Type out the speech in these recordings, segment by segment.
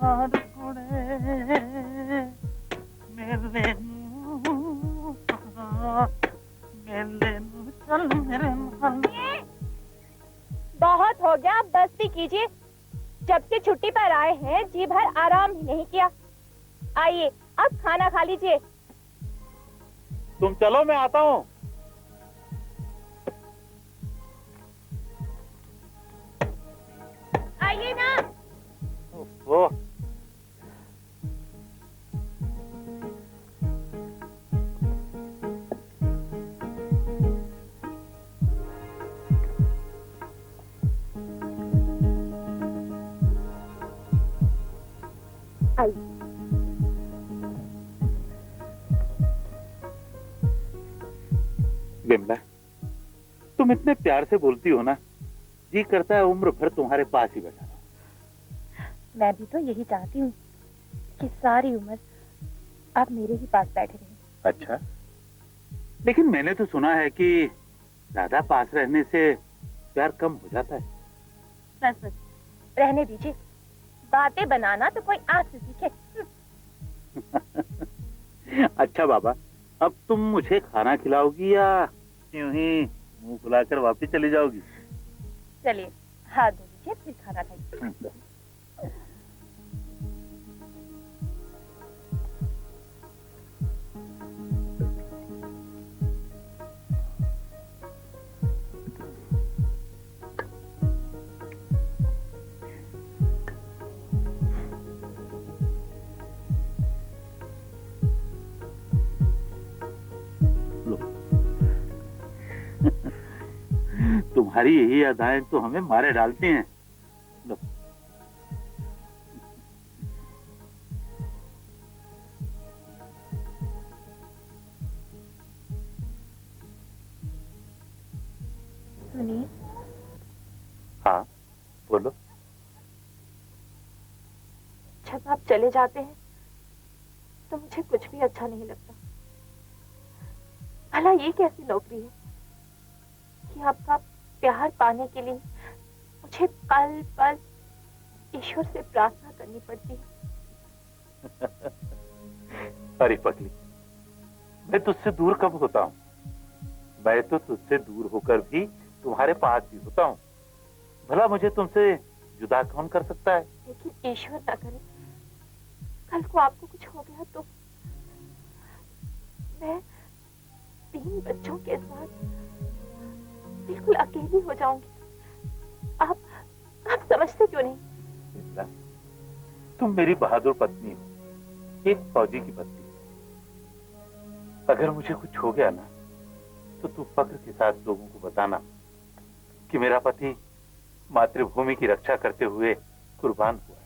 हार कुड़े मेरे चल मेरे बहुत हो गया, बस भी कीजिए। जब से छुट्टी पर आए हैं जी भर आराम ही नहीं किया। आइए अब खाना खा लीजिए। तुम चलो, मैं आता हूँ। आइए ना। वो विमला, तुम इतने प्यार से बोलती हो ना, जी करता है उम्र भर तुम्हारे पास ही बैठा रहूं। मैं भी तो यही चाहती हूँ कि सारी उम्र आप मेरे ही पास बैठे रहें। अच्छा, लेकिन मैंने तो सुना है कि ज्यादा पास रहने से प्यार कम हो जाता है। बस बस रहने दीजिए, बातें बनाना तो कोई आज से सीखे। अच्छा बाबा, अब तुम मुझे खाना खिलाओगी या यूं ही मुंह फुलाकर वापस चली जाओगी? चलिए हाथ धो लीजिए, फिर खाना खाइए। तुम्हारी यही अदाएं तो हमें मारे डालती हैं। लो। सुनिए। हाँ बोलो। जब आप चले जाते हैं तो मुझे कुछ भी अच्छा नहीं लगता। भला ये कैसी नौकरी है कि आपका प्यार पाने के लिए मुझे पल पल ईश्वर से प्रार्थना करनी पड़ती है। अरे पगली, मैं तुझसे दूर कब होता हूँ? मैं तो तुझसे दूर होकर भी तुम्हारे पास ही होता हूँ। भला मुझे तुमसे जुदा कौन कर सकता है? लेकिन ईश्वर ना करे कल को आपको कुछ हो गया तो मैं 3 बच्चों के साथ बिल्कुल अकेली हो जाऊंगी। आप समझते क्यों नहीं? तुम मेरी बहादुर पत्नी हो, एक फौजी की पत्नी। अगर मुझे कुछ हो गया ना तो तू फक्र के साथ लोगों को बताना कि मेरा पति मातृभूमि की रक्षा करते हुए कुर्बान हुआ है।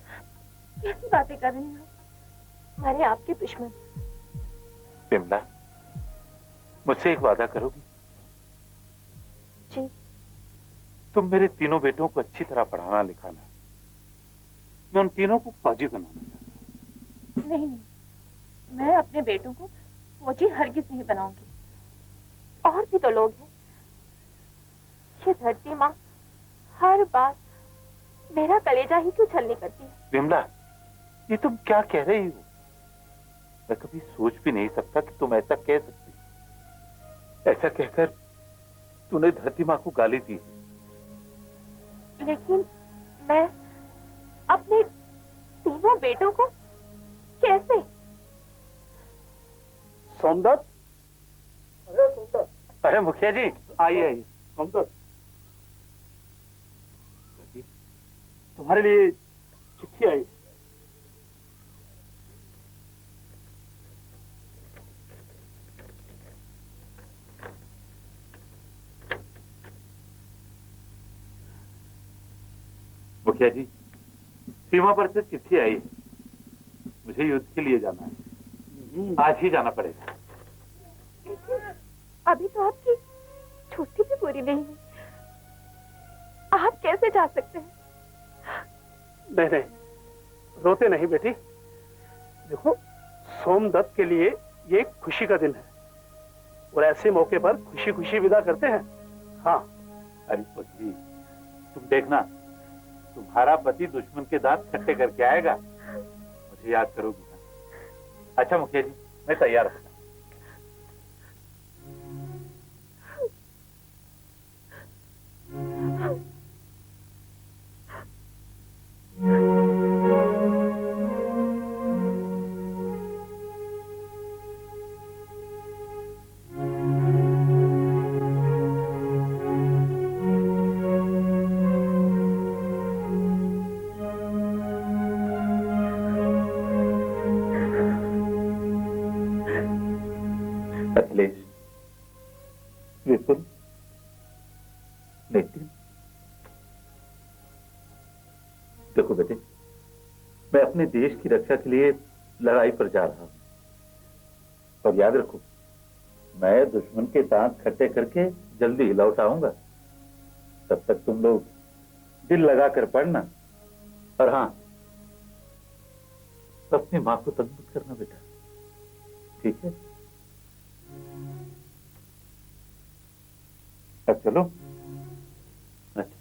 कैसी बातें कर रही हो? हमारे आपके दुश्मन। विमला, मुझसे एक वादा करोगी? जी। तुम मेरे तीनों बेटों को अच्छी तरह पढ़ाना लिखाना। मैं उन तीनों को फौजी बनाना चाहता हूँ। नहीं, मैं अपने बेटों को फौजी हरगिज नहीं बनाऊंगी। और भी तो लोग हैं। ये धरती माँ हर बार मेरा कलेजा ही क्यों छलनी करती है? विमला, ये तुम क्या कह रही हो? मैं कभी सोच भी नहीं सकता कि तुम ऐसा कह सकती। ऐसा कहकर तूने धरती माँ को गाली दी। लेकिन मैं अपने तीनों बेटों को कैसे? सोमदत्त, अरे सोमदत्त, अरे मुखिया जी, आइए आइए। सोमदत्त, तुम्हारे लिए चिट्ठी आई। मुखिया जी, सीमा पर से चिट्ठी आई है। मुझे युद्ध के लिए जाना है। आज ही जाना पड़ेगा। अभी तो आपकी छुट्टी भी पूरी नहीं हुई। आप कैसे जा सकते हैं? नहीं नहीं, रोते नहीं बेटी। देखो, सोमदत्त के लिए ये एक खुशी का दिन है और ऐसे मौके पर खुशी खुशी विदा करते हैं। हाँ। अरे पत्नी, तुम देखना, तुम्हारा पति दुश्मन के दांत खट्टे करके आएगा मुझे याद करोगी ना? अच्छा मुखिया जी, मैं तैयार हूँ। अखिलेश, विपुल, नितिन, देखो बेटे, मैं अपने देश की रक्षा के लिए लड़ाई पर जा रहा हूं, और याद रखो, मैं दुश्मन के दांत खट्टे करके जल्दी ही लौट आऊंगा। तब तक तुम लोग दिल लगा कर पढ़ना, और हाँ, अपनी मां को तंग मत करना बेटा, ठीक है? अब चलो। अच्छा।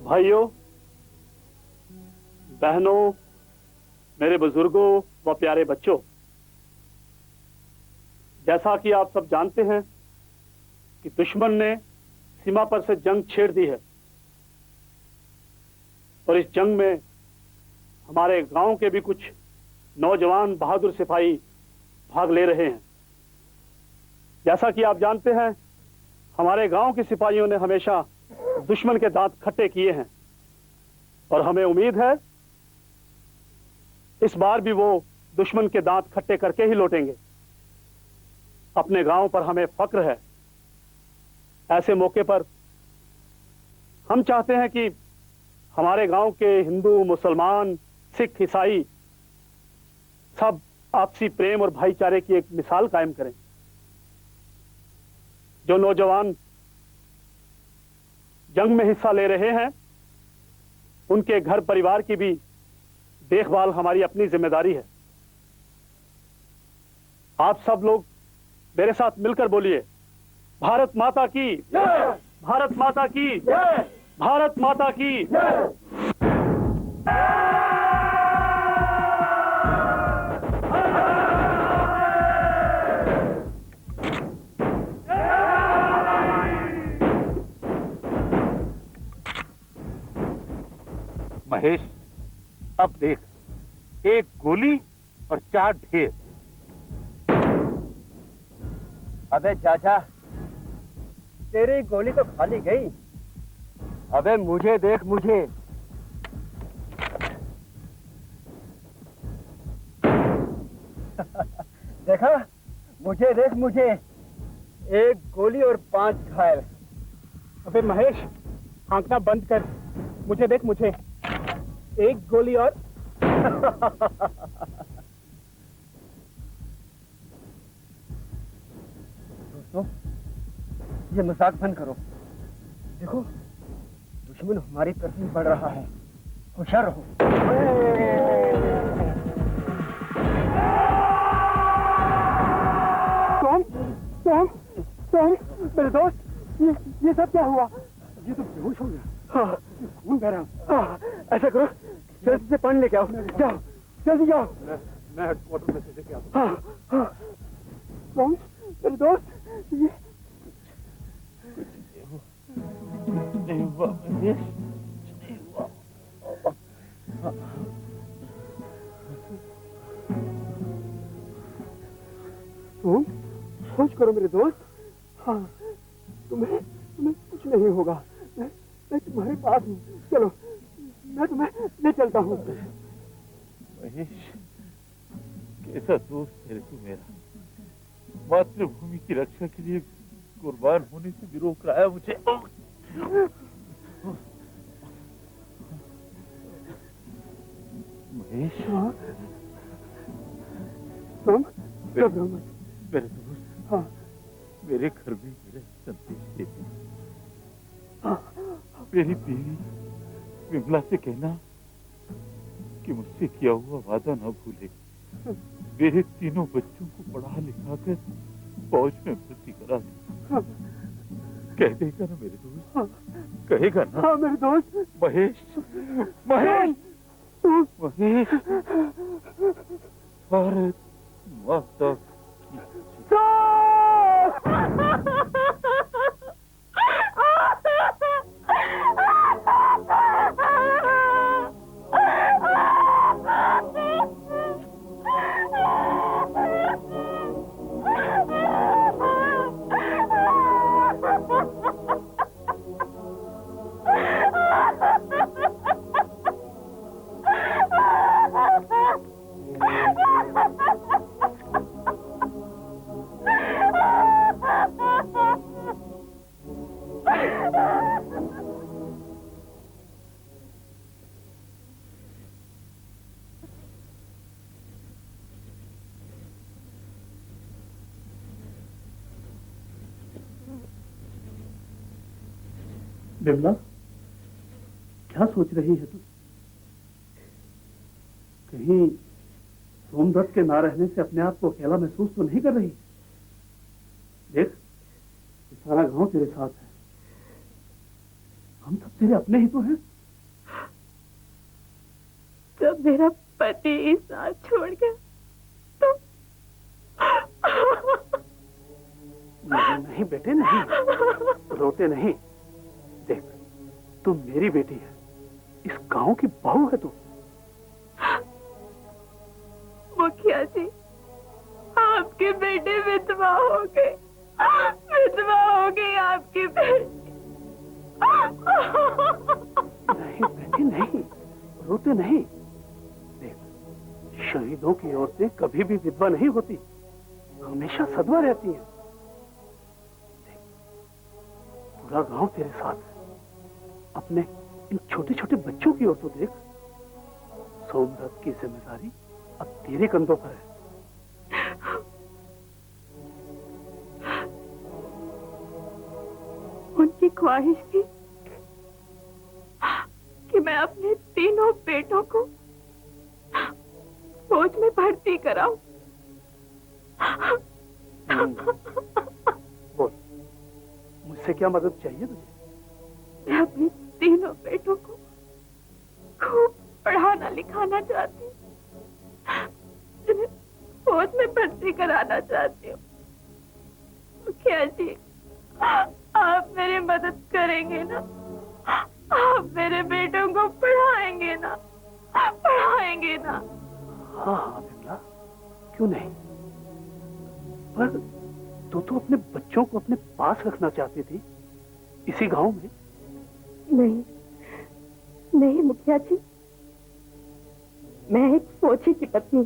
भाइयों, बहनों, मेरे बुजुर्गों व प्यारे बच्चों, जैसा कि आप सब जानते हैं कि दुश्मन ने सीमा पर से जंग छेड़ दी है, और इस जंग में हमारे गांव के भी कुछ नौजवान बहादुर सिपाही भाग ले रहे हैं। जैसा कि आप जानते हैं, हमारे गांव के सिपाहियों ने हमेशा दुश्मन के दांत खट्टे किए हैं, और हमें उम्मीद है इस बार भी वो दुश्मन के दांत खट्टे करके ही लौटेंगे। अपने गांव पर हमें फक्र है। ऐसे मौके पर हम चाहते हैं कि हमारे गांव के हिंदू, मुसलमान, सिख, ईसाई सब आपसी प्रेम और भाईचारे की एक मिसाल कायम करें। जो नौजवान जंग में हिस्सा ले रहे हैं, उनके घर परिवार की भी देखभाल हमारी अपनी जिम्मेदारी है। आप सब लोग मेरे साथ मिलकर बोलिए, भारत माता की जय! भारत माता की जय! भारत माता की जय! महेश, अब देख, एक गोली और 4 ढेर। अबे चाचा, तेरी गोली तो खाली गई। अबे मुझे देख, मुझे। देखा, मुझे देख, मुझे। एक गोली और 5 घायल। अबे महेश, आंखना बंद कर, मुझे देख, मुझे। एक गोली और दोस्तों, ये मजाक बंद करो। देखो, दुश्मन हमारी तरफ ही बढ़ रहा है। होशियार रहो। दोस्त, ये सब क्या हुआ? ये तो बेहोश हो गया। हाँ, खून बह रहा। ऐसा करो, जल्दी से पानी लेके आओ। जाओ, जल्दी जाओ। मैं हेडक्वार्टर में से लेके आता हूँ। हाँ, हाँ। मेरे दोस्त, ये नहीं हुआ महेश, नहीं हुआ। तुम होश करो मेरे दोस्त। हाँ, तुम्हें कुछ नहीं होगा। मैं तुम्हारे पास हूँ। चलो, मैं तुम्हें ले चलता हूँ। महेश, कैसा दोस्त है तू मेरा। मातृभूमि की रक्षा के लिए कुर्बान होने से भी रोक रहा है मुझे। महेश, तुम मेरे दोस्त, हाँ, मेरे घर में मेरा संदेश दे दे। मेरी बीवी विमला से कहना कि मुझसे किया हुआ वादा न भूले। मेरे तीनों बच्चों को पढ़ा लिखा कर फौज में भर्ती करा दे। कह देगा ना मेरे दोस्त? कहेगा ना? हाँ मेरे दोस्त। महेश, महेश, महेश, भारत माता की बिमला, क्या सोच रही है तू? कहीं सोमदत्त के ना रहने से अपने आप को अकेला महसूस तो नहीं कर रही? देख, ये सारा गांव तेरे साथ है। हम सब तेरे अपने ही तो हैं। जब मेरा पति इस साथ छोड़ गया तो नहीं, नहीं बेटे, नहीं, रोते नहीं। देख, तू मेरी बेटी है, इस गांव की बहू है तू। मुखिया जी, आपके बेटे विधवा हो गए। विधवा हो गई आपकी बेटी। नहीं बेटी, नहीं, रोते नहीं। देख, शहीदों की औरतें कभी भी विधवा नहीं होती, हमेशा सधवा रहती हैं। देख, पूरा गांव तेरे साथ है। अपने इन छोटे छोटे बच्चों की ओर तो देख। सोमदत्त की जिम्मेदारी अब तेरे कंधों पर है। उनकी ख्वाहिश थी कि मैं अपने तीनों बेटों को फौज में भर्ती कराऊं। बोल, मुझसे क्या मदद चाहिए तुझे? मैं अपने तीनों बेटों को खूब पढ़ाना लिखाना चाहती हूँ, जिन्हें फौज में भर्ती कराना चाहती हूँ। मुखिया जी, आप मेरी मदद करेंगे ना? आप मेरे बेटों को पढ़ाएंगे ना? पढ़ाएंगे ना? हाँ हाँ बिमला, क्यों नहीं। पर तू तो अपने बच्चों को अपने पास रखना चाहती थी, इसी गांव में। नहीं, नहीं मुखिया जी, मैं एक फौजी की पत्नी,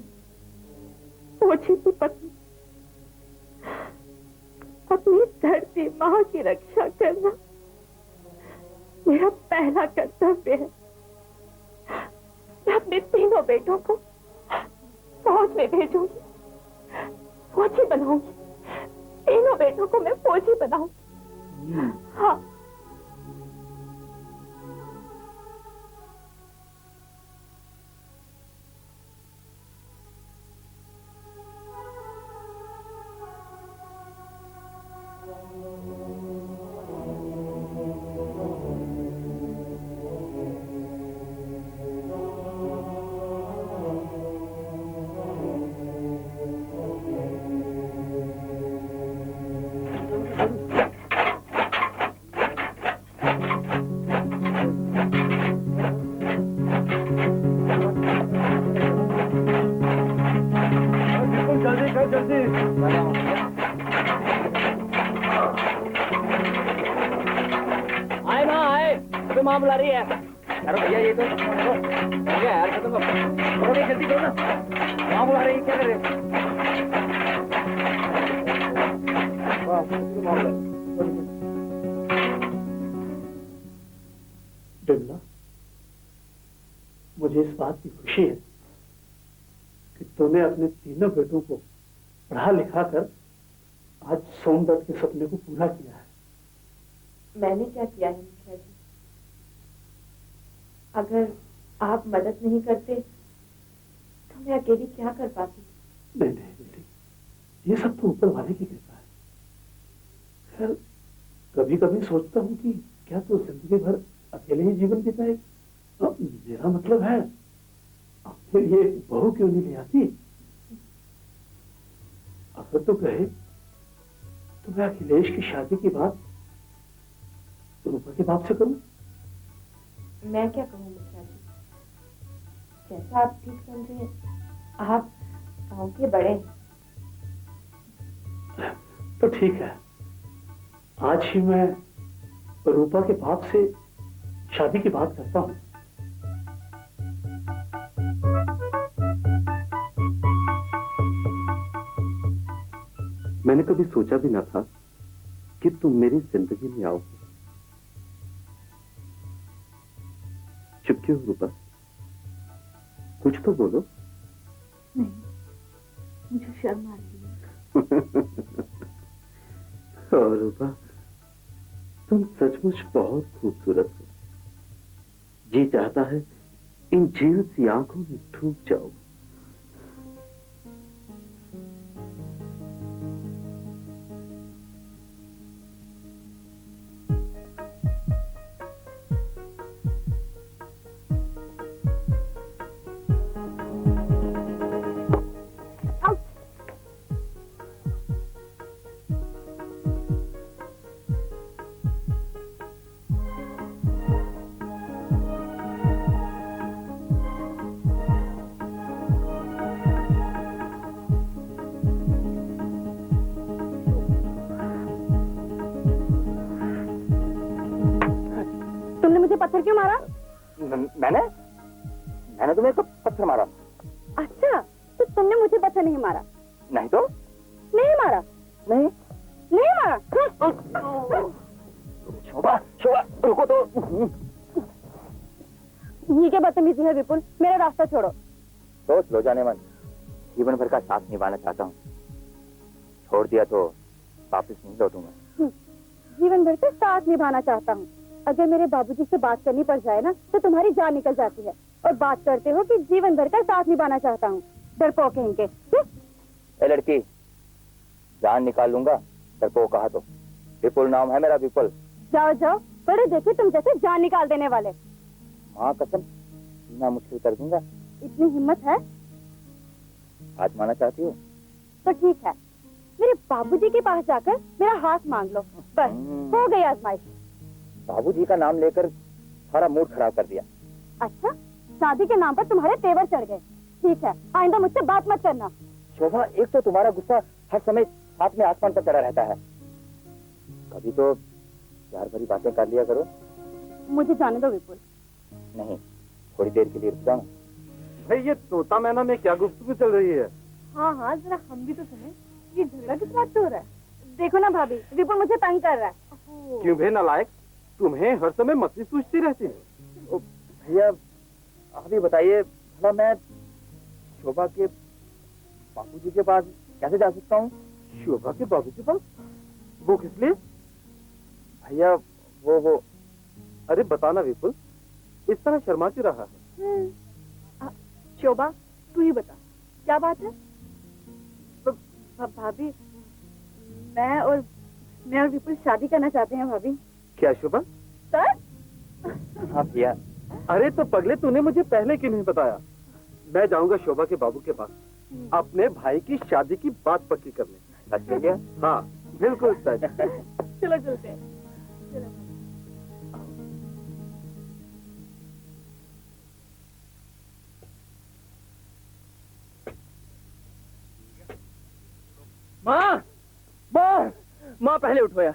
फौजी की पत्नी। अपनी धरती माँ की रक्षा करना मेरा पहला कर्तव्य है। मैं अपने तीनों बेटों को फौज में भेजूंगी, फौजी बनाऊंगी। तीनों बेटों को मैं फौजी बनाऊंगी। हाँ। कर जल्दी। आए ना आए, अभी माँ बुला रही है। यार भैया ये तो हो गया यार, खत्म करो भाई, जल्दी करो ना, माँ बुला रही है, क्या कर रहे हो? बिमला, मुझे इस बात की खुशी है कि तूने अपने तीनों बेटों को पढ़ा लिखा कर आज सोमदत्त के सपने को पूरा किया है। मैंने क्या किया है मुखिया जी? अगर आप मदद नहीं करते तो मैं अकेली क्या कर पाती? नहीं नहीं बेटी, ये सब तो ऊपर वाले की कृपा है। खैर, कभी कभी सोचता हूँ कि क्या तू जिंदगी भर अकेले ही जीवन बिताए? मेरा मतलब है, अपने लिए बहू क्यों नहीं ले आती? अगर तो कहे तो मैं अखिलेश की शादी की बात रूपा के बाप से करूं। मैं क्या कहूँ मुखिया जी, जैसा आप ठीक समझे। आप गांव के बड़े हैं। तो ठीक है, आज ही मैं रूपा के बाप से शादी की बात करता हूं। मैंने कभी सोचा भी ना था कि तुम मेरी जिंदगी में आओगे। चुप क्यों हो रूपा? कुछ तो बोलो। नहीं, मुझे शर्म आ रही है। और रूपा, तुम सचमुच बहुत खूबसूरत हो। जी चाहता है इन झील सी आंखों में डूब जाओ। पत्थर क्यों मारा? मैंने तुम्हें कब पत्थर मारा? अच्छा, तो तुमने मुझे पत्थर नहीं मारा? नहीं तो नहीं मारा? नहीं नहीं मारा? शोभा शोभा रुको तो। ये क्या बदतमीजी है विपुल, मेरा रास्ता छोड़ो। सोच लो जाने मन, जीवन भर का साथ निभाना चाहता हूँ, छोड़ दिया तो वापस नहीं लौटूंगा। जीवन भर का साथ निभाना चाहता हूँ, अगर मेरे बाबूजी से बात करनी पड़ जाए ना तो तुम्हारी जान निकल जाती है, और बात करते हो कि जीवन भर का साथ निभाना चाहता हूँ। डरपोक हैं इनके। ए लड़की, जान निकाल लूंगा, डरपोक कहा तो। विपुल नाम है मेरा, विपुल। जाओ जाओ, बड़े देखे तुम जैसे जान निकाल देने वाले। माँ कसम, जीना मुश्किल कर दूंगा। इतनी हिम्मत है? आजमाना चाहती हो तो ठीक है, मेरे बाबूजी के पास जाकर मेरा हाथ मांग लो, बस हो गई आजमाइश। बाबूजी का नाम लेकर सारा मूड खराब कर दिया। अच्छा, शादी के नाम पर तुम्हारे तेवर चढ़ गए। ठीक है, आइंदा मुझसे बात मत करना। शोभा, एक तो तुम्हारा गुस्सा हर समय हाथ में आसमान पर चढ़ा रहता है, कभी तो प्यार भरी बातें कर लिया करो। मुझे जाने दो विपुल। नहीं, थोड़ी देर के लिए रुक जाओ। भाई ये तोता मैना में क्या गुफ्तगू चल रही है? हाँ हाँ, जरा हम भी तो सुने, ये झगड़ा किस बात से हो रहा है? देखो ना भाभी, विपुल मुझे तंग कर रहा है। क्यों भे नालायक, तुम्हें हर समय मछली सूझती रहती है। भैया आप ही बताइए, भला मैं शोभा के बाबूजी के पास कैसे जा सकता हूँ? शोभा के बाबू के पास? वो किस लिए? भैया वो अरे बताना विपुल, इस तरह शर्मा क्यों रहा है? शोभा तू ही बता, क्या बात है? भाभी, मैं और विपुल शादी करना चाहते हैं भाभी। क्या शोभा? सर? हाँ भैया। अरे तो पगले, तूने मुझे पहले क्यों नहीं बताया? मैं जाऊंगा शोभा के बाबू के पास, अपने भाई की शादी की बात पक्की करने। सच भैया? हाँ बिल्कुल सच। चलो चलते हैं। चलो। माँ माँ माँ पहले उठो यार।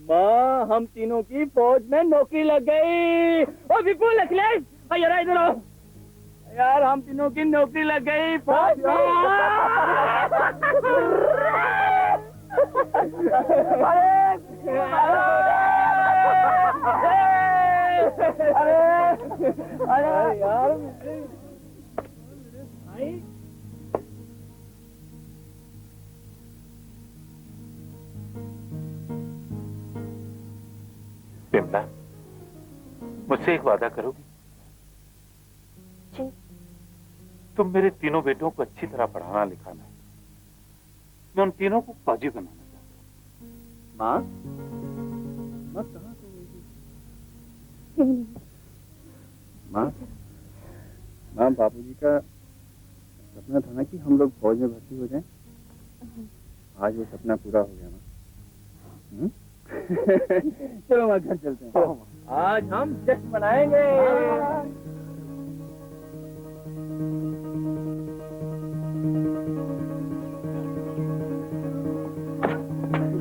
माँ हम तीनों की फौज में नौकरी लग गई। ओ विपुल अखिलेश यार इधर आओ यार, हम तीनों की नौकरी लग गई फौज में। अरे यार बिमला, मुझसे एक वादा करोगी? जी। तुम मेरे तीनों बेटों को अच्छी तरह पढ़ाना लिखाना है। मैं उन तीनों को फौजी बनाना चाहता हूँ। माँ माँ कहाँ तो माँ माँ बापूजी का सपना था ना कि हम लोग फौज में भर्ती हो जाएं। आज वो सपना पूरा हो गया माँ। चलो माँ घर चलते हैं। आज हम जश्न मनाएंगे।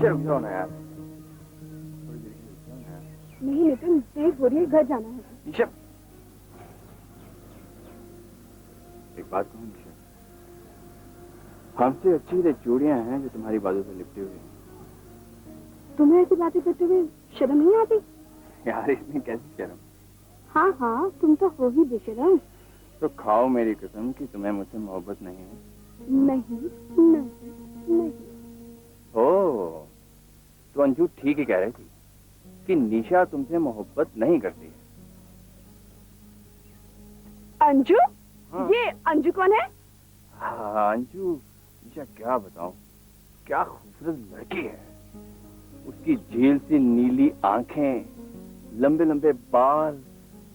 रुक जाओ ना यार, थोड़ी देर के लिए रुक जाओ ना यार। नहीं नितिन, देर हो रही है, घर जाना है। निशा, एक बात कहूँ निशा, हमसे अच्छी ये चूड़ियां हैं जो तुम्हारी बाजू से लिपटी हुई हैं। तुम्हें ऐसी बातें करते हुए शर्म नहीं आती? यार इसमें कैसी शर्म? हाँ हाँ, तुम तो हो ही बेशर्म। तो खाओ मेरी कसम कि तुम्हें मुझसे मोहब्बत नहीं है। नहीं नहीं नहीं। ओ, तो अंजू ठीक ही कह रही थी कि निशा तुमसे मोहब्बत नहीं करती है। अंजू? हाँ। ये अंजू कौन है? हाँ अंजू, निशा क्या बताऊं, क्या खूबसूरत लड़की है। उसकी झील सी नीली आंखें, लंबे लंबे बाल,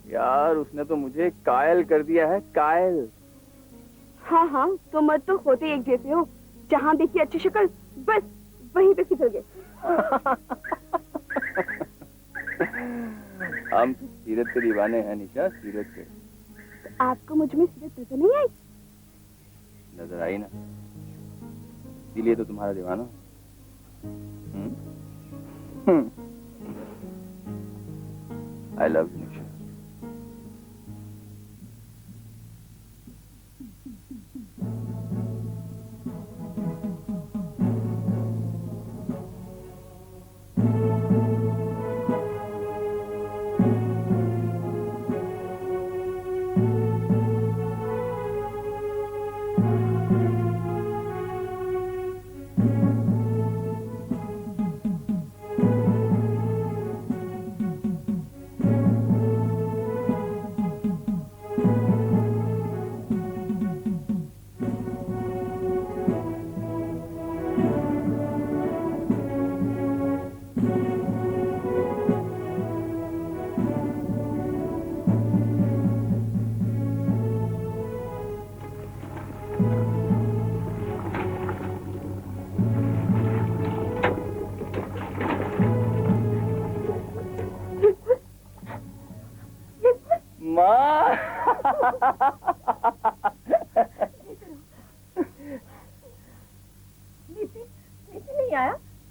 यार उसने तो मुझे कायल कर दिया है, कायल। हाँ हाँ, तो मर्द तो होते एक जैसे हो, जहाँ देखी अच्छी शक्ल बस वहीं पे फिसल गए। हम सीरत के दीवाने हैं निशा, सीरत के। तो आपको मुझ में सीरत नजर नहीं आई? नजर आई ना, इसीलिए तो तुम्हारा दीवाना। आई लव यू निशा।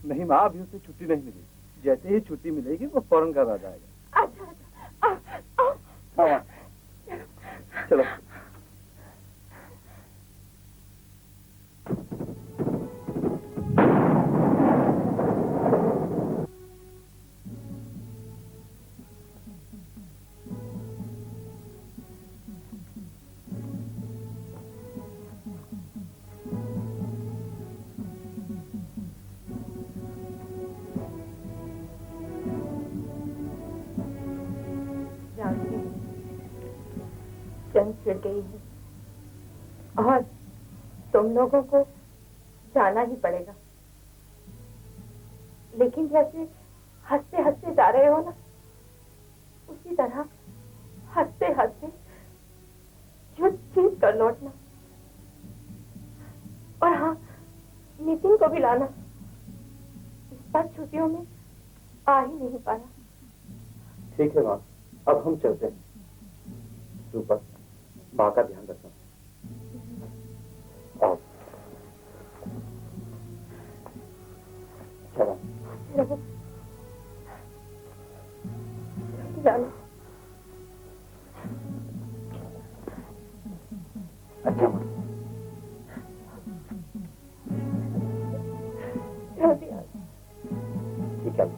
नहीं माँ, अभी उसे छुट्टी नहीं मिली। जैसे ही छुट्टी मिलेगी वो फौरन घर आ जाएगा। अच्छा हाँ चलो। जंग छिड़ गई है और तुम लोगों को जाना ही पड़ेगा, लेकिन जैसे हंसते हंसते जा रहे हो ना, उसी तरह हंसते हंसते युद्ध जीत कर लौटना। और हाँ, नितिन को भी लाना, इस बार छुट्टियों में आ ही नहीं पाया। ठीक है माँ, अब हम चलते हैं। सुपर, माँ का ध्यान रखना। आओ। चलो जानो। अच्छा माँ, जल्दी आ ठीक है।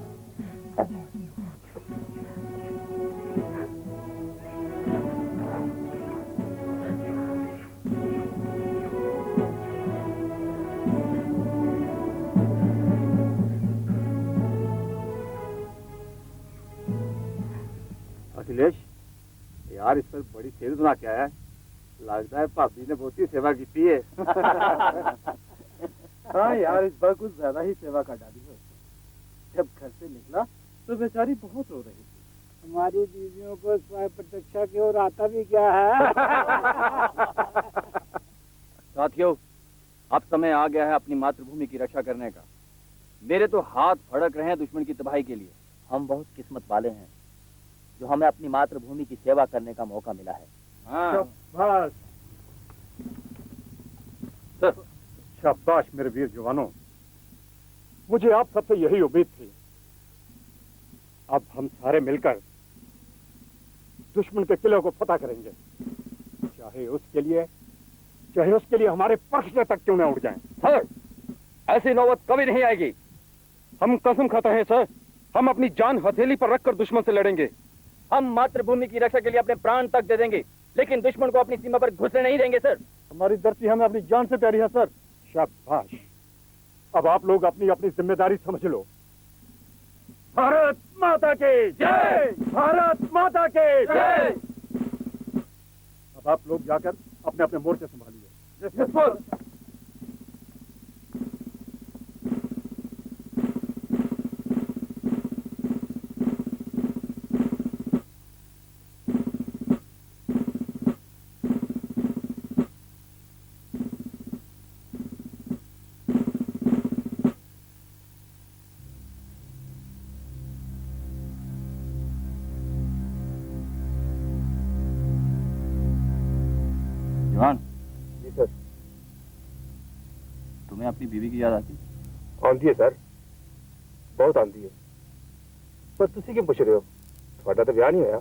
अखिलेश, यार इस पर बड़ी सेव सुना क्या है? लगता है भाभी ने बहुत ही सेवा की है। हाँ यार, इस बार कुछ ज्यादा ही सेवा कर डाली है। जब घर से निकला तो बेचारी बहुत रो रही थी। हमारी बीवियों को स्वाय प्रतीक्षा की ओर आता भी क्या है? साथियों, अब समय आ गया है अपनी मातृभूमि की रक्षा करने का। मेरे तो हाथ फड़क रहे हैं दुश्मन की तबाही के लिए। हम बहुत किस्मत वाले हैं जो हमें अपनी मातृभूमि की सेवा करने का मौका मिला है। हाँ, बस शाबाश मेरे वीर जवानों, मुझे आप सबसे यही उम्मीद थी। अब हम सारे मिलकर दुश्मन के किले को फतह करेंगे, चाहे उसके लिए हमारे पर्चे तक क्यों न उड़ जाएं। सर, ऐसी नौबत कभी नहीं आएगी। हम कसम खाते हैं सर, हम अपनी जान हथेली पर रखकर दुश्मन से लड़ेंगे। हम मातृभूमि की रक्षा के लिए अपने प्राण तक दे देंगे, लेकिन दुश्मन को अपनी सीमा पर घुसने नहीं देंगे सर। हमारी धरती हमें अपनी जान से प्यारी है सर। शाबाश, अब आप लोग अपनी अपनी जिम्मेदारी समझ लो। भारत माता की जय! भारत माता की जय! अब आप लोग जाकर अपने अपने मोर्चे संभालिए। जवान, जी सर। तुम्हें अपनी बीवी की याद आती? आंधी है सर, बहुत आंधी है। पर तुसी क्यों पूछ रहे हो? थोड़ा तो ब्याह नहीं होया।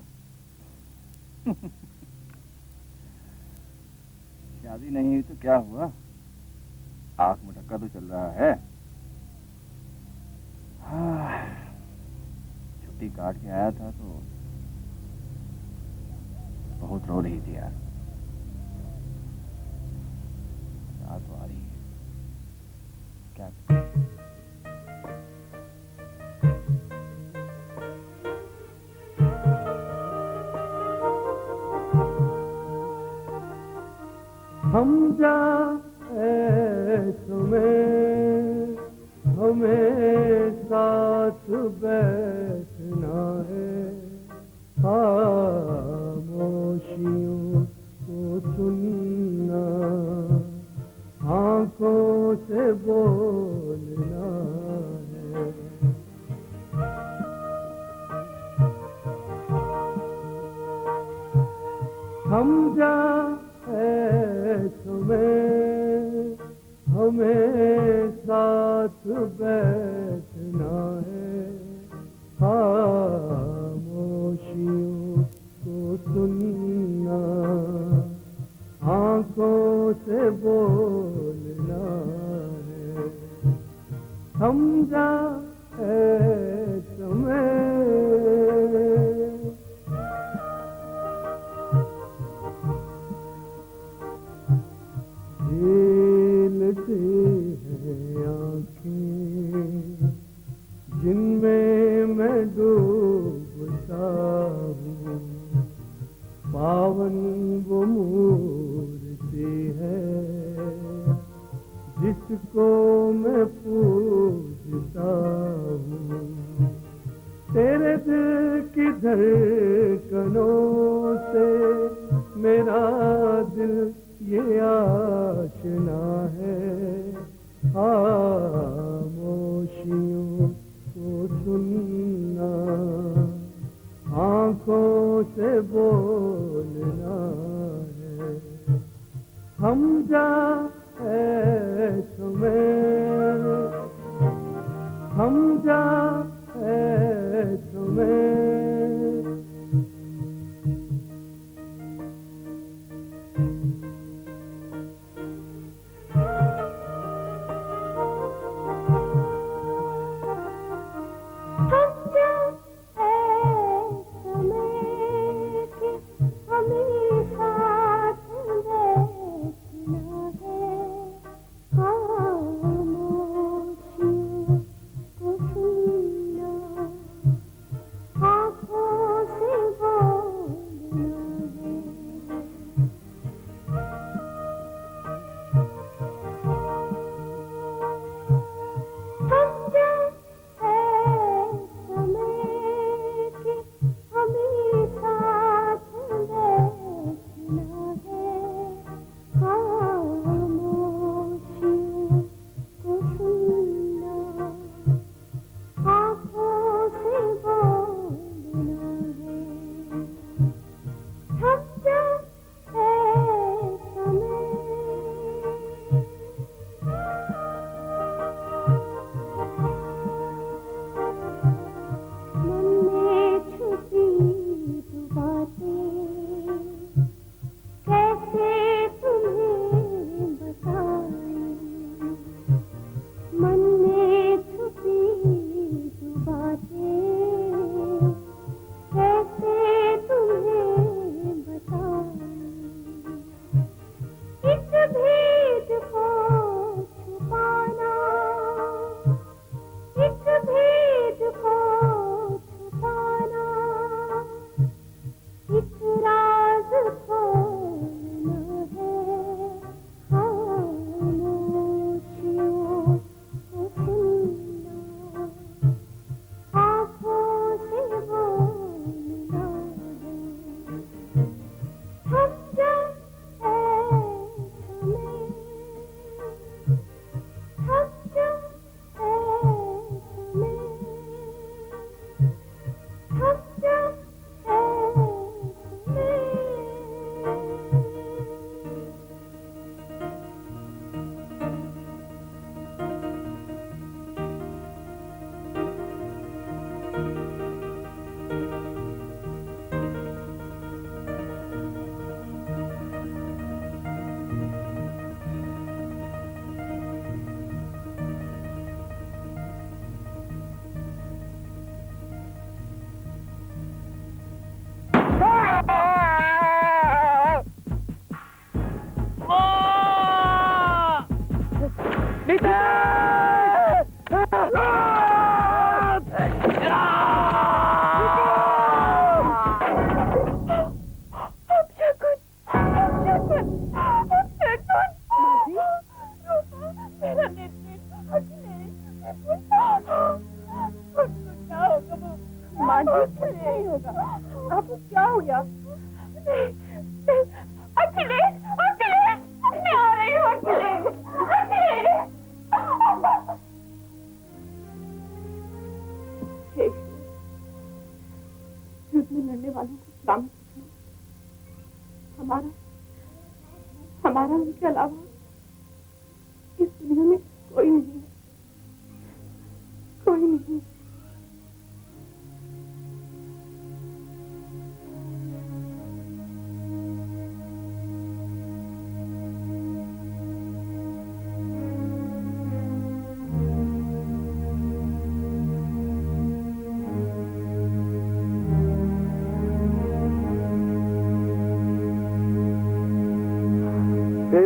शादी नहीं हुई तो क्या हुआ, आंख मटक्का तो चल रहा है। छुट्टी काट के आया था तो बहुत रो रही थी यार। याद तो आ रही है। क्या हम जाए तुम्हें हमें साथ बैठना है, खामोशियों को सुनना, आंखों से बोलना है। हम जाए तुम्हें हमें साथ बैठना है, खामोशियों को सुनना, आंखों से बोलना है। हम जाए तुम्हें झेलते हैं आंखें जिनमें मैं डूबता हूँ, पावन वो मूर्ति है जिसको मैं पूजता हूँ। तेरे दिल की धड़कनों से मेरा दिल ये आशना है, खामोशियों को सुनना, आंखों से बोलना है। हम जाए तुम्हें हम जा नहीं होगा। आपको क्या हो गया? अखिलेश, अखिलेश, मैं आ रही हूँ। अखिलेश, अखिलेश। युद्ध में लड़ने वालों को सलाम पूछना। हमारा उनके अलावा इस दुनिया में कोई नहीं है, कोई नहीं।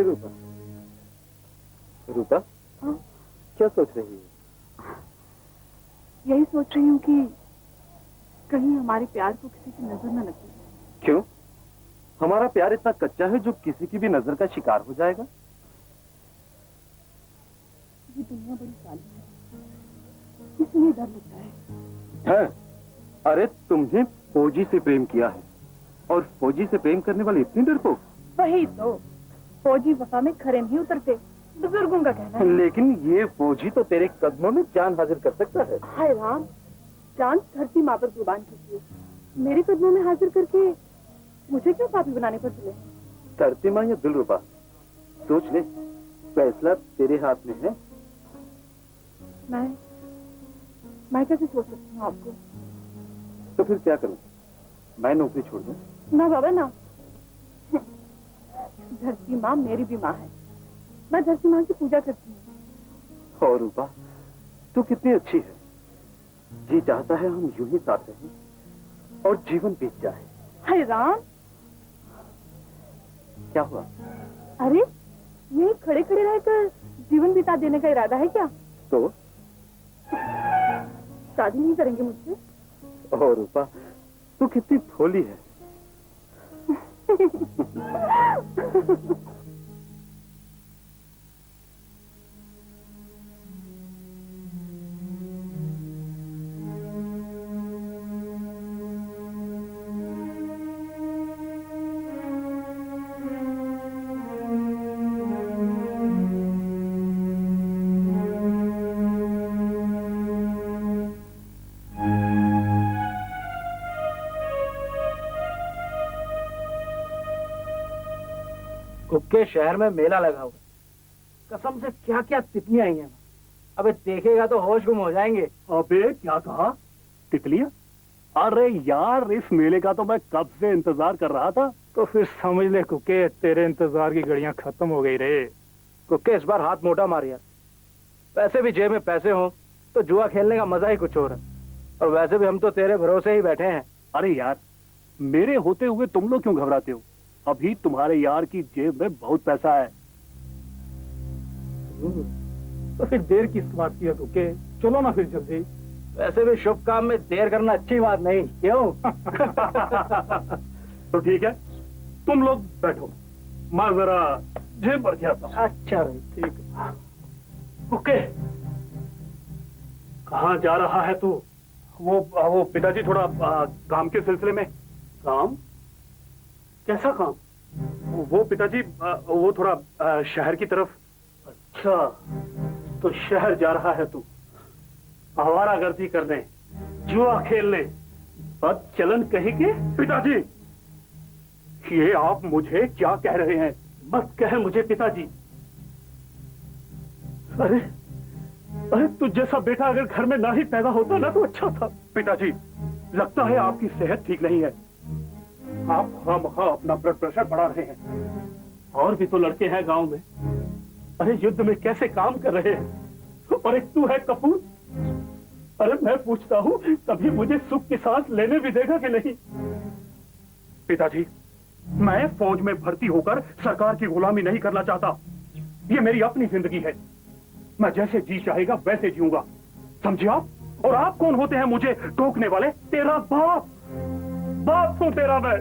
रूपा, रूपा, हाँ? क्या सोच रही है? यही सोच रही हूँ कि कहीं हमारे प्यार को किसी की नजर न लगी। क्यों? हमारा प्यार इतना कच्चा है जो किसी की भी नजर का शिकार हो जाएगा? ये दुनिया बड़ी काली है, इसलिए डर लगता है। अरे तुमने फौजी से प्रेम किया है और फौजी से प्रेम करने वाले इतनी डरपोक। वही तो, फौजी वफा में खरे नहीं उतरते, बुजुर्गों का कहना है। लेकिन ये फौजी तो तेरे कदमों में जान हाजिर कर सकता है। हाय राम, जान धरती माँ पर कुर्बान कीजिए, मेरे कदमों में हाजिर करके मुझे क्यों पापी बनाने पर तुले? धरती माँ या दिलरुबा, सोच ले, फैसला तेरे हाथ में है। मैं कैसे सोच सकती हूँ आपको? तो फिर क्या करूँ? मैं नौकरी छोड़ दूँ? ना बाबा ना, धरती माँ मेरी भी माँ है, मैं धरती माँ की पूजा करती हूँ। और रूपा, तू कितनी अच्छी है। जी चाहता है हम यूं ही साथ रहें और जीवन बीत जाए। हाय राम, क्या हुआ? अरे ये खड़े खड़े रहकर जीवन बिता देने का इरादा है क्या? तो शादी नहीं करेंगे मुझसे? और रूपा, तू कितनी भोली है। के शहर में मेला लगा हुआ, कसम से क्या क्या तितलियां आई हैं। अबे देखेगा तो होश गुम हो जाएंगे। अबे क्या कहा? तितलियां? अरे यार, इस मेले का तो मैं कब से इंतजार कर रहा था। तो फिर समझ ले कुके, तेरे इंतजार की घड़ियां खत्म हो गई रे। कुके इस बार हाथ मोटा मार यार, वैसे भी जेब में पैसे हो तो जुआ खेलने का मजा ही कुछ और है, और वैसे भी हम तो तेरे भरोसे ही बैठे हैं। अरे यार, मेरे होते हुए तुम लोग क्यों घबराते हो? अभी तुम्हारे यार की जेब में बहुत पैसा है। तो फिर देर किस बात की है कुके, चलो ना फिर जल्दी। वैसे भी शुभ काम में देर करना अच्छी बात नहीं, क्यों? तो ठीक है, तुम लोग बैठो, मैं जरा जेब भर के आता हूं। अच्छा भाई, ठीक है। ओके, कहाँ जा रहा है तू? वो पिताजी थोड़ा काम के सिलसिले में। काम? कैसा काम? वो पिताजी, वो थोड़ा शहर की तरफ। अच्छा, तो शहर जा रहा है तू आवारागर्दी करने, जुआ खेलने, बद चलन कहीं के? पिताजी, ये आप मुझे क्या कह रहे हैं? मत कह मुझे पिताजी। अरे अरे, तुझ जैसा बेटा अगर घर में ना ही पैदा होता ना तो अच्छा था। पिताजी, लगता है आपकी सेहत ठीक नहीं है। आप खामखा अपना ब्लड प्रेशर बढ़ा रहे हैं। और भी तो लड़के हैं गांव में, अरे युद्ध में कैसे काम कर रहे हैं, और एक तू है कपूर। अरे मैं पूछता हूँ, कभी मुझे सुख की सांस लेने भी देगा कि नहीं? पिताजी, मैं फौज में भर्ती होकर सरकार की गुलामी नहीं करना चाहता। ये मेरी अपनी जिंदगी है। मैं जैसे जी चाहेगा वैसे जीऊंगा, समझे आप? और आप कौन होते हैं मुझे टोकने वाले? तेरा बाप, बाप हूं तेरा मैं।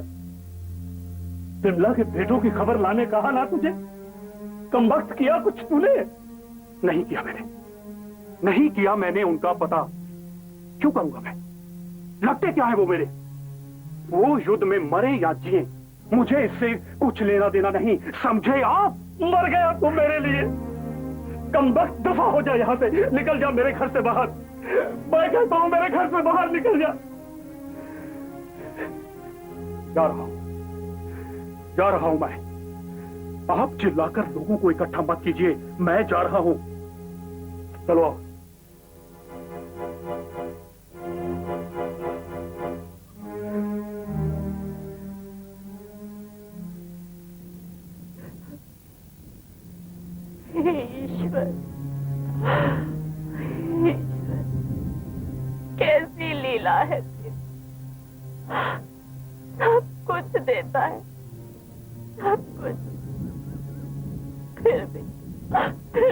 विमला के बेटों की खबर लाने कहा ना तुझे? कम वक्त किया कुछ तूने? नहीं किया मैंने, नहीं किया मैंने उनका पता। क्यों करूंगा मैं? लगते क्या है वो मेरे? वो युद्ध में मरे या जिए, मुझे इससे कुछ लेना देना नहीं, समझे आप? मर गया तू मेरे लिए। कम वक्त दफा हो जा यहां से, निकल जा मेरे घर से बाहर। मैं कहता हूं मेरे घर से बाहर निकल जा। जा रहा हूं मैं। आप चिल्लाकर लोगों को इकट्ठा मत कीजिए, मैं जा रहा हूं। चलो आओ। ईश्वर, ईश्वर, कैसी लीला है तेरी। सब कुछ देता है, सब कुछ, फिर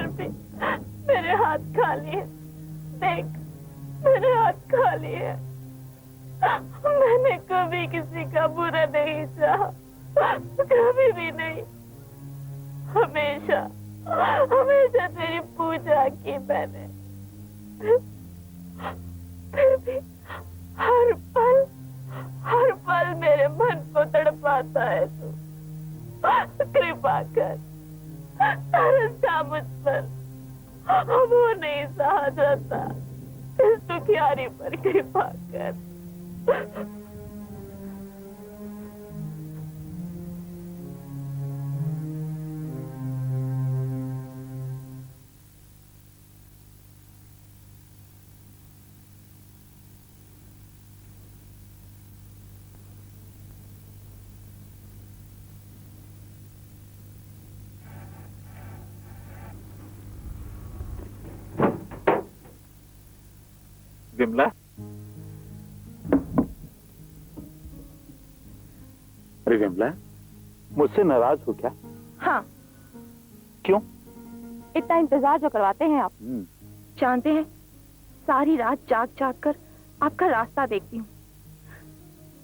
भी मेरे हाथ खाली है। देख, मेरे हाथ खाली है। मैंने कभी किसी का बुरा नहीं चाहा, कभी भी नहीं। हमेशा हमेशा तेरी पूजा की मैंने, फिर भी हर पल मेरे मन को तड़पाता है तू। कृपा कर, तरस जा मुझ पर। वो नहीं सहा जाता, इस दुखियारी पर कृपा कर। विमला, अरे विमला, मुझसे नाराज हो क्या? हाँ। क्यों? इतना इंतजार जो करवाते हैं आप। जानते हैं, सारी रात जाग जाग कर आपका रास्ता देखती हूँ।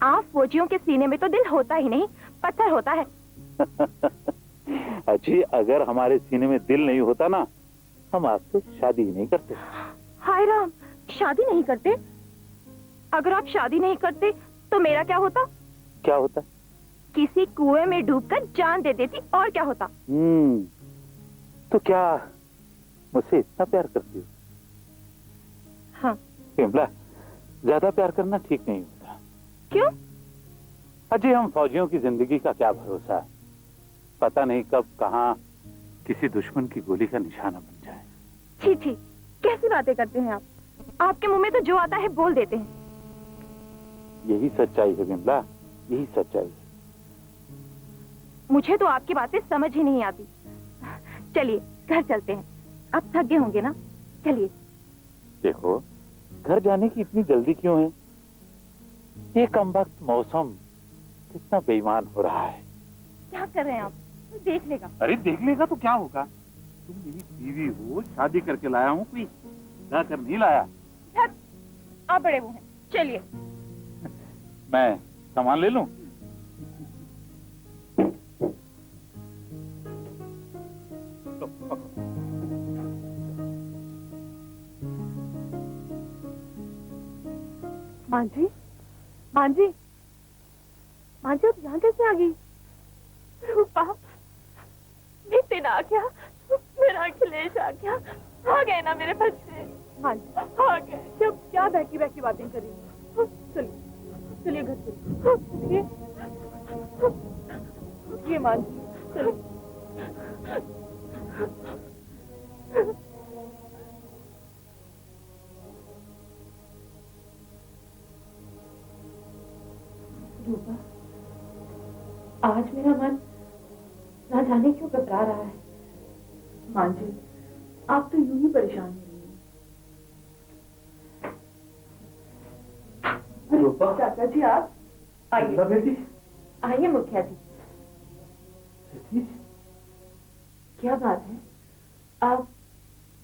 आप फौजियों के सीने में तो दिल होता ही नहीं, पत्थर होता है। अच्छी, अगर हमारे सीने में दिल नहीं होता ना, हम आपसे शादी ही नहीं करते। हाय राम, शादी नहीं करते? अगर आप शादी नहीं करते तो मेरा क्या होता? क्या होता? किसी कुएं में डूबकर जान दे देती, और क्या होता? तो क्या मुझसे इतना प्यार करती हो? हाँ। विमला, ज्यादा प्यार करना ठीक नहीं होता। क्यों? अजय, हम फौजियों की जिंदगी का क्या भरोसा है? पता नहीं कब कहां किसी दुश्मन की गोली का निशाना बन जाए। छी छी, कैसी बातें करते हैं आप? आपके मुंह में तो जो आता है बोल देते हैं। यही सच्चाई है विमला, यही सच्चाई है। मुझे तो आपकी बातें समझ ही नहीं आती। चलिए घर चलते हैं, अब थक गए होंगे ना, चलिए। देखो, घर जाने की इतनी जल्दी क्यों है? ये कमबख्त मौसम कितना बेईमान हो रहा है। क्या कर रहे हैं आप? देख लेगा। अरे देख लेगा तो क्या होगा? तुम मेरी बीवी हो, शादी करके लाया हूँ, कोई ला कर नहीं लाया। आप बड़े वो हैं, चलिए। मैं सामान ले लूं? मां जी, मां जी, मां जी, आप यहाँ कैसे आ गई? रूपा, नितिन आ गया, मेरा अखिलेश आ गया, आ गए ना मेरे बच्चे। हाँ जी, आ गए। जब क्या बहकी बहकी बातें करी। चलिए चलिए घर चलिए। ये मां जी, चलिए। रूपा, आज मेरा मन ना जाने क्यों घबरा रहा है। मां जी, आप तो यूं ही परेशान हो रही हैं। रूपा, चाचा जी आप आइए। बेटी, आइए मुखिया जी। क्या बात है, आप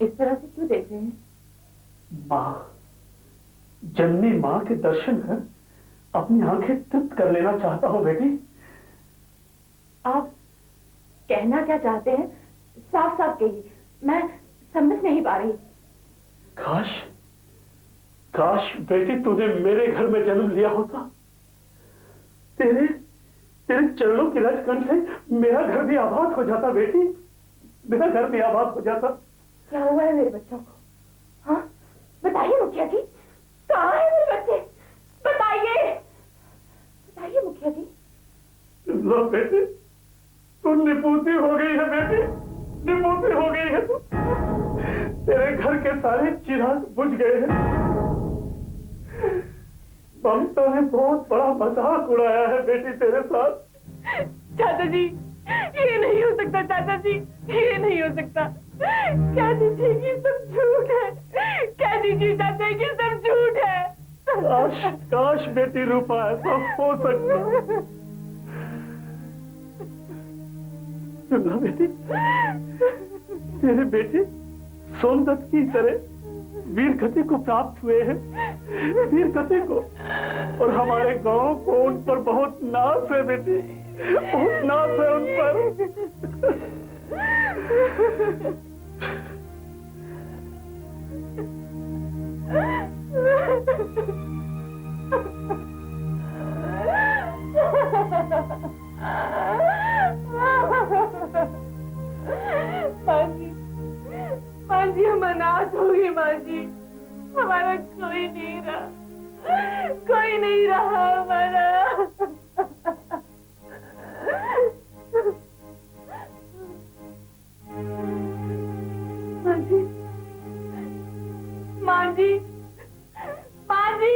इस तरह से क्यों देख रहे हैं? माँ, जन्मी माँ के दर्शन है, अपनी आंखें तृप्त कर लेना चाहता हूँ बेटी। आप कहना क्या चाहते हैं? साफ साफ कहिए, मैं समझ नहीं पा रही। काश काश बेटी तूने मेरे घर में जन्म लिया होता। तेरे तेरे चरणों की रचकन से मेरा घर भी आबाद हो जाता बेटी, मेरा घर भी आबाद हो जाता। क्या हुआ है मेरे बच्चों को? हाँ बताइए मुखिया जी, कहाँ है मेरे बच्चे? बताइए बताइए मुखिया जी। लो बेटी, तू निपूती हो गई है बेटी, निपूती हो गई है तू। तेरे घर के सारे चिराग बुझ गए हैं। ममता ने बहुत बड़ा मजाक उड़ाया है बेटी तेरे साथ। चाचा जी, ये नहीं हो सकता चाचा जी, ये नहीं हो सकता। क्या दीजिए ये सब झूठ है, क्या दीजिए चाचा ये सब झूठ है। काश काश बेटी रूपा ऐसा हो सकता। सुनना बेटी, तेरे बेटे सोमदत्त की तरह वीर गति को प्राप्त हुए हैं, वीर गति को। और हमारे गांव को उन पर बहुत नाज है बेटी, बहुत नाज है उन पर। माँ जी हम अनाथ हो गए माँ जी, हमारा कोई नहीं रहा, कोई नहीं रहा हमारा। माँ जी, माँ जी, माँ जी।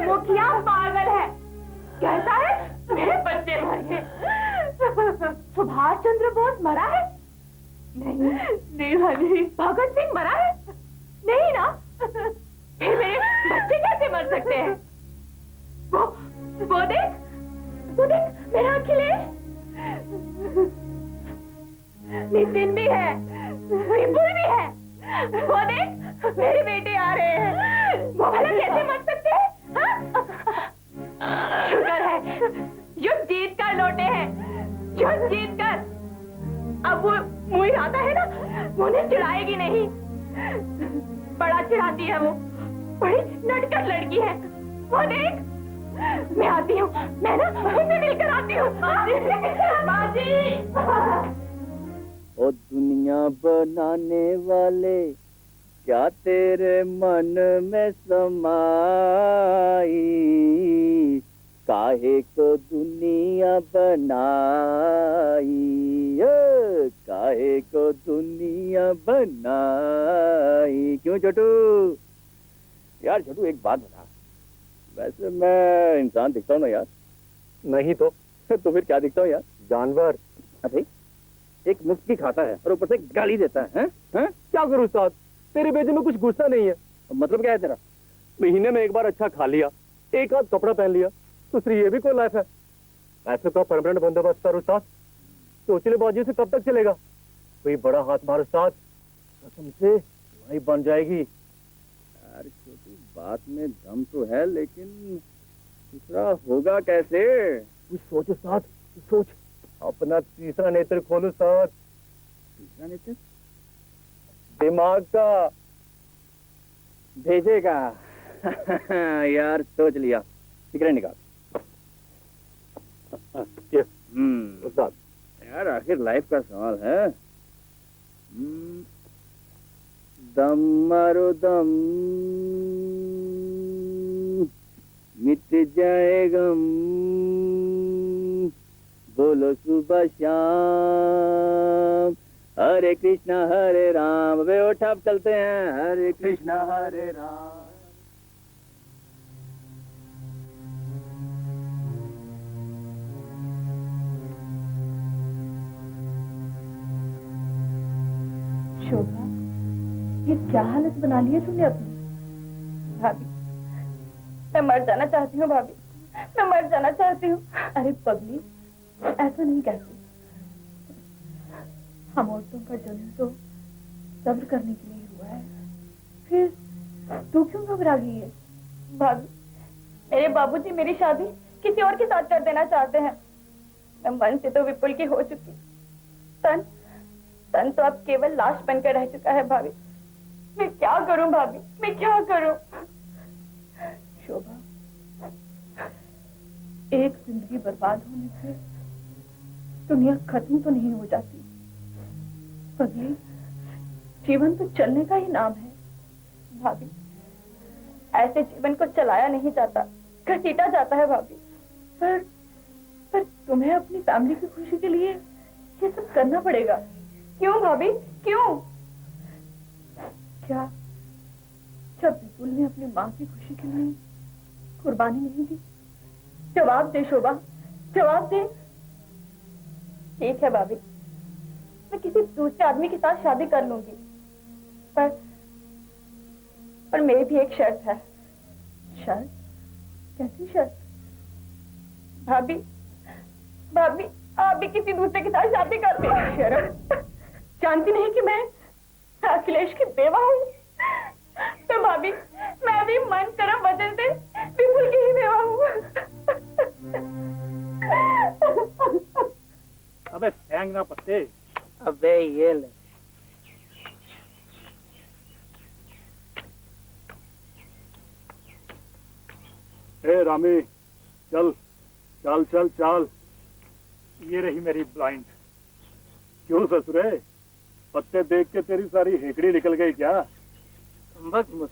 मुखिया पागल है, कहता है मेरे बच्चे मर गए। सुभाष चंद्र बोस मरा है? नहीं नहीं भाजी। भगत सिंह मरा है? नहीं ना। फिर मेरे बच्चे कैसे मर सकते हैं? वो देख मेरा अखिलेश, नितिन भी है, विपुल भी है। वो देख मेरे बेटे आ रहे हैं, वो भला कैसे मर सकते हैं? हाँ? शुक्र है युद्ध जीत कर लौटे हैं, युद्ध जीत कर। अब वो मुझे आता है ना, वो उन्हें चिढ़ाएगी नहीं, बड़ा चिढ़ाती है वो, बड़ी नटखट लड़की है। वो देख मैं आती हूँ, मैं ना उनसे मिलकर आती हूँ। माँ जी। ओ दुनिया बनाने वाले, क्या तेरे मन में समाई, काहे को दुनिया बनाई, काहे को दुनिया बनाई। क्यों छोटू? यार छोटू एक बात बता, वैसे मैं इंसान दिखता हूँ ना यार? नहीं तो फिर क्या दिखता हूँ यार? जानवर। अरे एक मुफ्त खाता है और ऊपर से गाली देता है, हैं? क्या करूँ उस्ताद, तेरे बेटे में कुछ गुस्सा नहीं है। मतलब क्या है तेरा? महीने में एक बार अच्छा खा लिया, एक आध कपड़ा पहन लिया, दूसरी ये भी कोई लाइफ है? ऐसे तो परमानेंट बंदोबस्त कर उस्ताद, सोचले बाजी से कब तक चलेगा? कोई बड़ा हाथ मार उस्ताद, कसम से वही बन जाएगी। यार छोटी बात में दम तो है, लेकिन दूसरा होगा कैसे? कुछ सोच उस्ताद, सोच। अपना तीसरा नेत्र खोलो उस्ताद। तीसरा नेत्र? दिमाग का। भेजेगा। यार सोच लिया, सिगरेट निकाल। उस्ताद यार आखिर लाइफ का सवाल है। दम मारो दम, मिट जाए गम, बोलो सुबह शाम, हरे कृष्णा हरे राम। वे उठ अब चलते हैं, हरे कृष्णा हरे राम। शोभा, ये क्या हालत बना ली है तुमने अपनी? भाभी, मैं मर जाना चाहती हूँ भाभी, मैं मर जाना चाहती हूँ। अरे पगली, ऐसा नहीं कहती। हम औरतों का जन्म तो सब्र करने के लिए हुआ है। फिर तू क्यों घबरा गई है? भाभी, मेरे बाबूजी मेरी शादी किसी और के साथ कर देना चाहते हैं। मैं मन से तो विपुल की हो चुकी, तन तो अब केवल लाश बनकर रह चुका है। भाभी, मैं क्या करूं? भाभी, मैं क्या करूं? शोभा, एक जिंदगी बर्बाद होने से दुनिया खत्म तो नहीं हो जाती। पगली, जीवन तो चलने का ही नाम है। भाभी, ऐसे जीवन को चलाया नहीं जाता, घसीटा जाता है। भाभी, पर तुम्हें अपनी फैमिली की खुशी के लिए ये सब करना पड़ेगा। क्यों भाभी, क्यों? क्या जब विपुल ने अपनी माँ की खुशी के लिए कुर्बानी नहीं दी? जवाब दे शोभा, जवाब दे। ठीक है भाभी, मैं किसी दूसरे आदमी के साथ शादी कर लूंगी, पर मेरी भी एक शर्त है। शर्त? कैसी शर्त? भाभी, भाभी, आप भी किसी दूसरे के साथ शादी कर लो। शर्म, जानती नहीं कि मैं अखिलेश की बेवा हूँ? तो भाभी, मैं भी मन तरफ बदलते विपुल की ही बेवा हूँ। अबे सैंग ना पत्ते। अबे ये ले। ए रामी, चल चल चल चल। ये रही मेरी ब्लाइंड। क्यों ससुरे, पत्ते देख के तेरी सारी हेकड़ी निकल गई क्या? बस मुझसे